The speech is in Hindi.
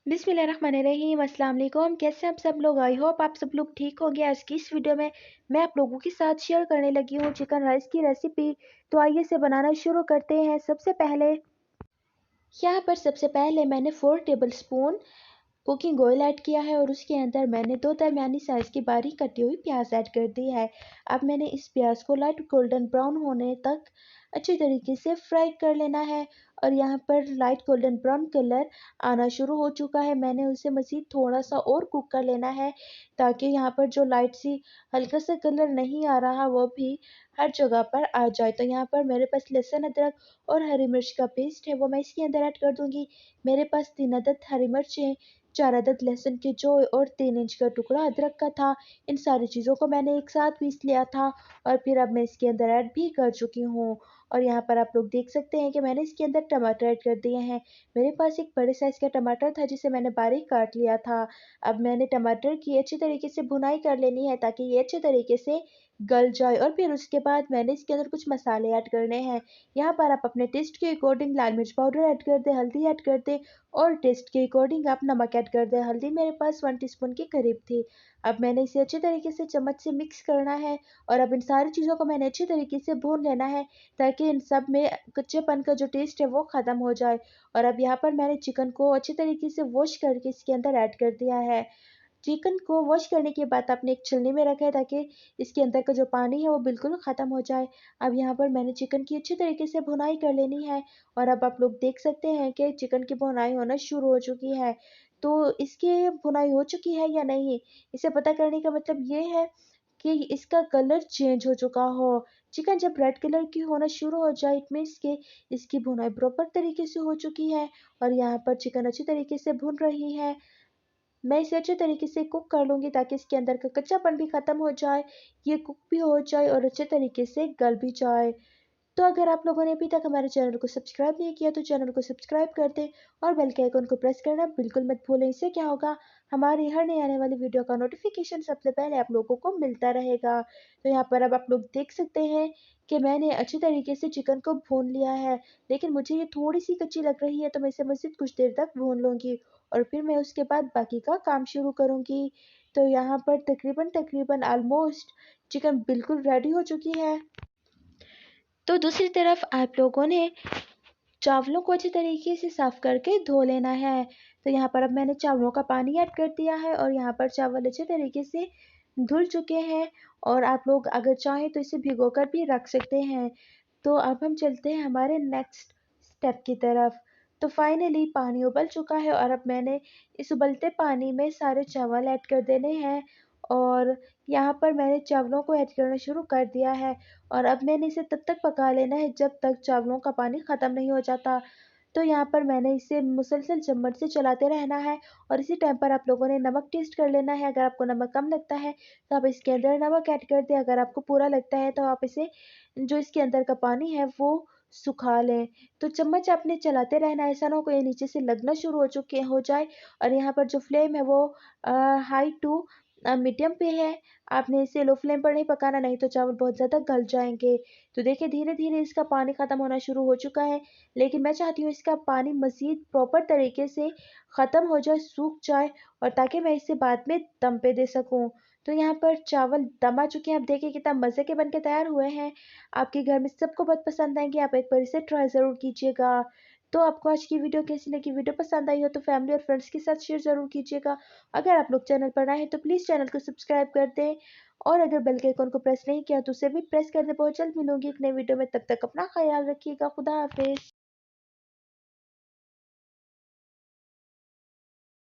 बिस्मिल्लाहिर्रहमानिर्रहीम अस्सलाम वालेकुम। कैसे हैं आप सब लोग? आई होप आप सब लोग ठीक होंगे। आज की इस वीडियो में मैं आप लोगों के साथ शेयर करने लगी हूँ चिकन राइस की रेसिपी। तो आइए इसे बनाना शुरू करते हैं। सबसे पहले मैंने 4 table spoon cooking oil add किया है और उसके अंदर मैंने 2 दरमियानी साइज़ की बारीक कटी हुई प्याज ऐड कर दी है। अब मैंने इस प्याज को लाइट गोल्डन ब्राउन होने तक अच्छी तरीके से फ्राई कर लेना है और यहाँ पर लाइट गोल्डन ब्राउन कलर आना शुरू हो चुका है। मैंने उसे मज़ीद थोड़ा सा और कुक कर लेना है ताकि यहाँ पर जो लाइट सी हल्का सा कलर नहीं आ रहा वो भी हर जगह पर आ जाए। तो यहाँ पर मेरे पास लहसुन अदरक और हरी मिर्च का पेस्ट है वो मैं इसके अंदर ऐड कर दूँगी। मेरे पास 3 अदद हरी मिर्च हैं, 4 अदद लहसुन के जो और 3 इंच का टुकड़ा अदरक का था। इन सारी चीज़ों को मैंने एक साथ पीस लिया था और फिर अब मैं इसके अंदर ऐड भी कर चुकी हूँ। और यहाँ पर आप लोग देख सकते हैं कि मैंने इसके अंदर टमाटर ऐड कर दिए हैं। मेरे पास एक बड़े साइज़ का टमाटर था जिसे मैंने बारीक काट लिया था। अब मैंने टमाटर की अच्छी तरीके से भुनाई कर लेनी है ताकि ये अच्छे तरीके से गल जाए और फिर उसके बाद मैंने इसके अंदर कुछ मसाले ऐड करने हैं। यहाँ पर आप अपने टेस्ट के अकॉर्डिंग लाल मिर्च पाउडर ऐड कर दें, हल्दी ऐड कर दें और टेस्ट के अकॉर्डिंग आप नमक ऐड कर दें। हल्दी मेरे पास 1 टीस्पून के करीब थी। अब मैंने इसे अच्छे तरीके से चम्मच से मिक्स करना है और अब इन सारी चीज़ों को मैंने अच्छे तरीके से भून लेना है ताकि इन सब में कच्चेपन का जो टेस्ट है वो ख़त्म हो जाए। और अब यहाँ पर मैंने चिकन को अच्छे तरीके से वॉश करके इसके अंदर ऐड कर दिया है। चिकन को वॉश करने के बाद आपने एक छलनी में रखा है ताकि इसके अंदर का जो पानी है वो बिल्कुल ख़त्म हो जाए। अब यहाँ पर मैंने चिकन की अच्छी तरीके से भुनाई कर लेनी है और अब आप लोग देख सकते हैं कि चिकन की भुनाई होना शुरू हो चुकी है। तो इसकी भुनाई हो चुकी है या नहीं, इसे पता करने का मतलब ये है कि इसका कलर चेंज हो चुका हो। चिकन जब रेड कलर की होना शुरू हो जाए इट मीन्स कि इसकी भुनाई प्रॉपर तरीके से हो चुकी है और यहाँ पर चिकन अच्छी तरीके से भुन रही है। मैं इसे अच्छे तरीके से कुक कर लूँगी ताकि इसके अंदर का कच्चापन भी ख़त्म हो जाए, ये कुक भी हो जाए और अच्छे तरीके से गल भी जाए। तो अगर आप लोगों ने अभी तक हमारे चैनल को सब्सक्राइब नहीं किया तो चैनल को सब्सक्राइब कर दें और बेल के आइकन को प्रेस करना बिल्कुल मत भूलें। इससे क्या होगा, हमारी हर नई आने वाली वीडियो का नोटिफिकेशन सबसे पहले आप लोगों को मिलता रहेगा। तो यहाँ पर अब आप लोग देख सकते हैं कि मैंने अच्छी तरीके से चिकन को भून लिया है, लेकिन मुझे ये थोड़ी सी कच्ची लग रही है तो मैं इसे मज़ीद कुछ देर तक भून लूँगी और फिर मैं उसके बाद बाकी का काम शुरू करूँगी। तो यहाँ पर तकरीबन ऑलमोस्ट चिकन बिल्कुल रेडी हो चुकी है। तो दूसरी तरफ आप लोगों ने चावलों को अच्छी तरीके से साफ़ करके धो लेना है। तो यहाँ पर अब मैंने चावलों का पानी ऐड कर दिया है और यहाँ पर चावल अच्छे तरीके से धुल चुके हैं और आप लोग अगर चाहें तो इसे भिगोकर भी रख सकते हैं। तो अब हम चलते हैं हमारे नेक्स्ट स्टेप की तरफ। तो फाइनली पानी उबल चुका है और अब मैंने इस उबलते पानी में सारे चावल ऐड कर देने हैं और यहाँ पर मैंने चावलों को ऐड करना शुरू कर दिया है और अब मैंने इसे तब तक पका लेना है जब तक चावलों का पानी ख़त्म नहीं हो जाता। तो यहाँ पर मैंने इसे मुसलसल चम्मच से चलाते रहना है और इसी टाइम पर आप लोगों ने नमक टेस्ट कर लेना है। अगर आपको नमक कम लगता है तो आप इसके अंदर नमक ऐड कर दें, अगर आपको पूरा लगता है तो आप इसे जो इसके अंदर का पानी है वो सुखा लें। तो चम्मच आपने चलाते रहना है, ऐसा ना हो कि ये नीचे से लगना शुरू हो जाए और यहाँ पर जो फ्लेम है वो हाई टू मीडियम पे है। आपने इसे लो फ्लेम पर नहीं पकाना, नहीं तो चावल बहुत ज़्यादा गल जाएँगे। तो देखिए धीरे-धीरे इसका पानी ख़त्म होना शुरू हो चुका है, लेकिन मैं चाहती हूँ इसका पानी मज़ीद प्रॉपर तरीके से ख़त्म हो जाए, सूख जाए और ताकि मैं इसे बाद में दम पे दे सकूँ। तो यहाँ पर चावल दम आ चुके हैं, आप देखिए कितना मज़े के बन के तैयार हुए हैं। आपके घर में सबको बहुत पसंद आएँगे, आप एक बार इसे ट्राई ज़रूर कीजिएगा। तो आपको आज की वीडियो कैसी लगी? वीडियो पसंद आई हो तो फैमिली और फ्रेंड्स के साथ शेयर ज़रूर कीजिएगा। अगर आप लोग चैनल पर नए हैं तो प्लीज़ चैनल को सब्सक्राइब कर दें और अगर बेल के आइकन को प्रेस नहीं किया तो उसे भी प्रेस कर दें। बहुत जल्द मिलूँगी एक नई वीडियो में, तब तक अपना ख़्याल रखिएगा। खुदा हाफ़िज़।